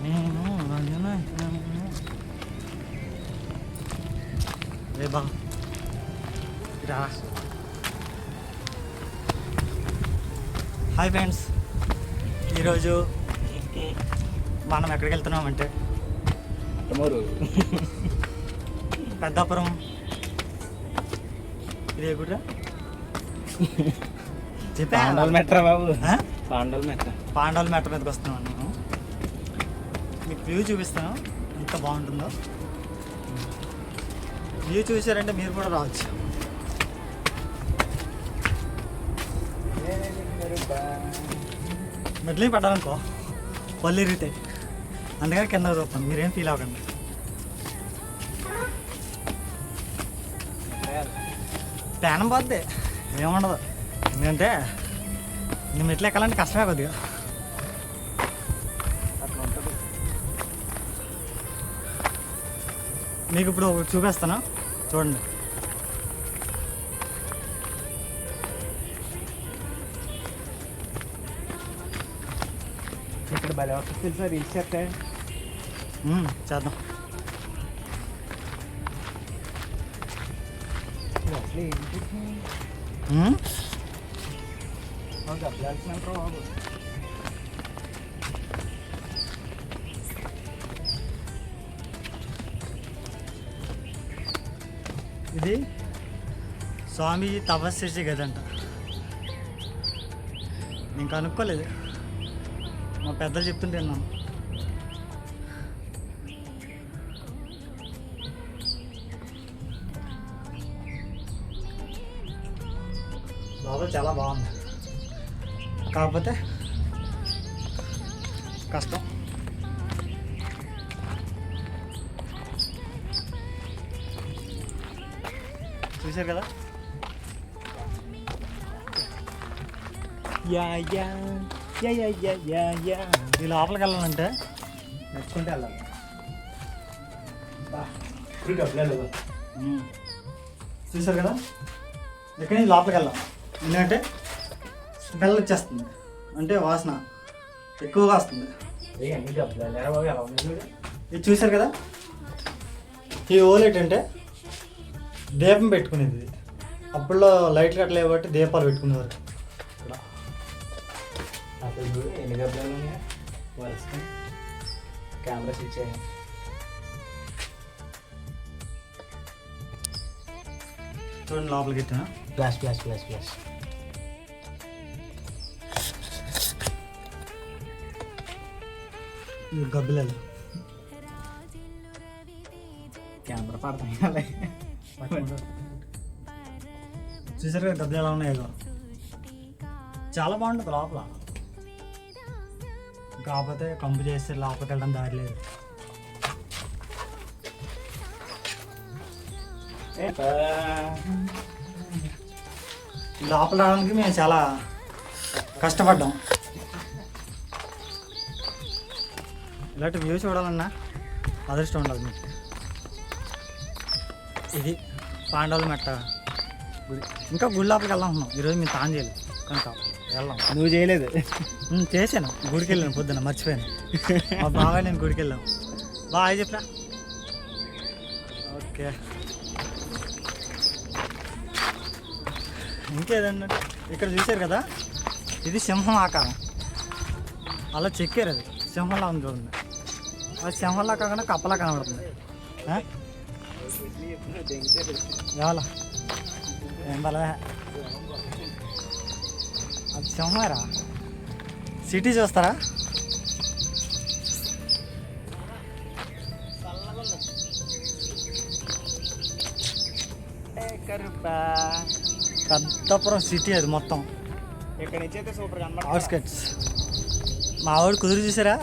ఏ బా రా. Hi friends, ఈరోజు మనం ఎక్కడికి వెళ్తున్నామంటే పెద్దాపురం. ఇదే కూడా పాండవుల మెట్రా బాబు, పాండవుల మెట్ర మీదకి వస్తున్నాం. నేను మీకు వ్యూ చూపిస్తాను ఎంత బాగుంటుందో. వ్యూ చూసారంటే మీరు కూడా రావచ్చు. మెట్లే పడ్డాలనుకో పళ్ళు ఇరుగుతాయి, అందుకని కింద చూస్తాను. మీరేం ఫీల్ అవ్వకండి. ప్యానం పోద్ది, ఏముండదు. ఎందుకంటే నేను మెట్లు ఎక్కాలంటే కష్టమే కొద్దిగా. అట్లా ఉంటుంది. మీకు ఇప్పుడు చూపిస్తాను, చూడండి. ఇక్కడ భలే వస్తుంది తెలుసా, రీల్స్ చేస్తే. చేద్దాం. అసలు ఏంటి గబ్బలాల్సినంటారు బాబు. ఇది స్వామి తపస్సు చేసే గదంట. నేను కనుక్కోలేదు, మా పెద్దలు చెప్తుంటే విన్నాను. లోపల చాలా బాగుంది, కాకపోతే కష్టం. చూశారు కదా. Yeah yeah yeah yeah yeah yeah yeah. ఈ లోపలికి వెళ్ళాలంటే నడుచుకుంటే వెళ్ళాలి. ఇప్పుడు డబ్బులు చూశారు కదా. ఇక్కడ నుంచి లోపలికి వెళ్ళాం. ఎందుకంటే స్మెల్ వచ్చేస్తుంది, అంటే వాసన ఎక్కువగా వస్తుంది. అన్ని డబ్బులు బాబు, ఎలా ఉంది. ఇది చూశారు కదా. ఈ ఓల్ ఏంటంటే దీపం పెట్టుకునేది. ఇది అప్పుడులో లైట్లు అట్లా కాబట్టి దీపాలు పెట్టుకునేవారు. ఇక్కడ అసలు ఎన్ని డబ్బులు ఉన్నాయా వరుస కెమెరా స్విచ్ అయ్యా. చూడండి లోపలికి ఎట్టినా ఫ్లాష్ ఫ్లాష్ ఫ్లాష్ ఫ్లాష్. ఇది గబ్బిలాలు. కెమెరా పడతాం. చూసారు కదా గబ్బిలు ఎలా ఉన్నాయో. చాలా బాగుంటుంది లోపల, కాకపోతే కంపు చేస్తే లోపలికి వెళ్ళడం దారి లేదు. లోపల రావడానికి మేము చాలా కష్టపడ్డాం. ఇలాంటి వ్యూ చూడాలన్నా అదృష్టం ఉండాలి మీకు. ఇది పాండవుల మెట్ట గుడి. ఇంకా గుడి లోపలికి వెళ్దాం. ఈరోజు మేము తాను చేయలేదు కనుక వెళ్దాం. నువ్వు చేయలేదు? చేశాను, గుడికి వెళ్ళాను పొద్దున్న, మర్చిపోయాను. మా బాగా నేను గుడికి వెళ్ళాను. బాగా చెప్పా. ఓకే, ఇంకేదన్నా ఇక్కడ చూశారు కదా. ఇది సింహం ఆకారం, అలా చెక్కారు. అది సింహంలా ఉంది చూడండి. అది సింహంలా కాకుండా కప్పలా కనబడుతుంది. చాలా ఏం బలే. అది సింహమేరా. సిటీ చూస్తారా. పెద్దపురం సిటీ అది మొత్తం. ఇక్కడ నుంచి అయితే సూపర్ కనబడుతుంది. అవుట్స్కట్స్. మా వాడు కుదురు చూసారా,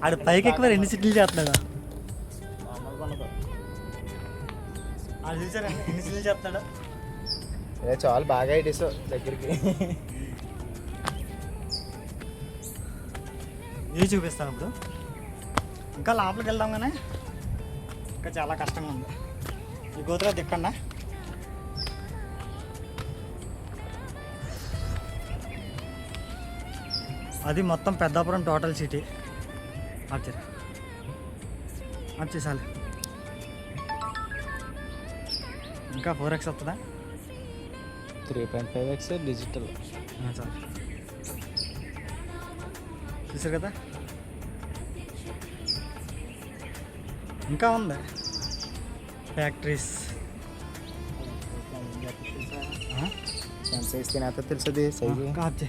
ఆడు పైకి ఎక్కువ 2 సిటీలు చేస్తున్నాడు. ఆడు చూసారా ఎన్ని సిటీలు చేస్తున్నాడు. చాలా బాగా ఐడిస్ దగ్గరికి. ఇవి చూపిస్తాను ఇప్పుడు. ఇంకా లోపలికి వెళ్దాం కానీ ఇంకా చాలా కష్టంగా ఉంది. ఈ గోతులో దిక్కండా. అది మొత్తం పెద్దాపురం టోటల్ సిటీ. అచ్చా వచ్చేసాలి. ఇంకా 4x వస్తుందా? 3.5x digital. చాలు. చూసారు కదా, ఇంకా ఉంది ఫ్యాక్టరీస్. ఎంత సైజ్ తినేస్తా తెలుసు సైజు. కాదు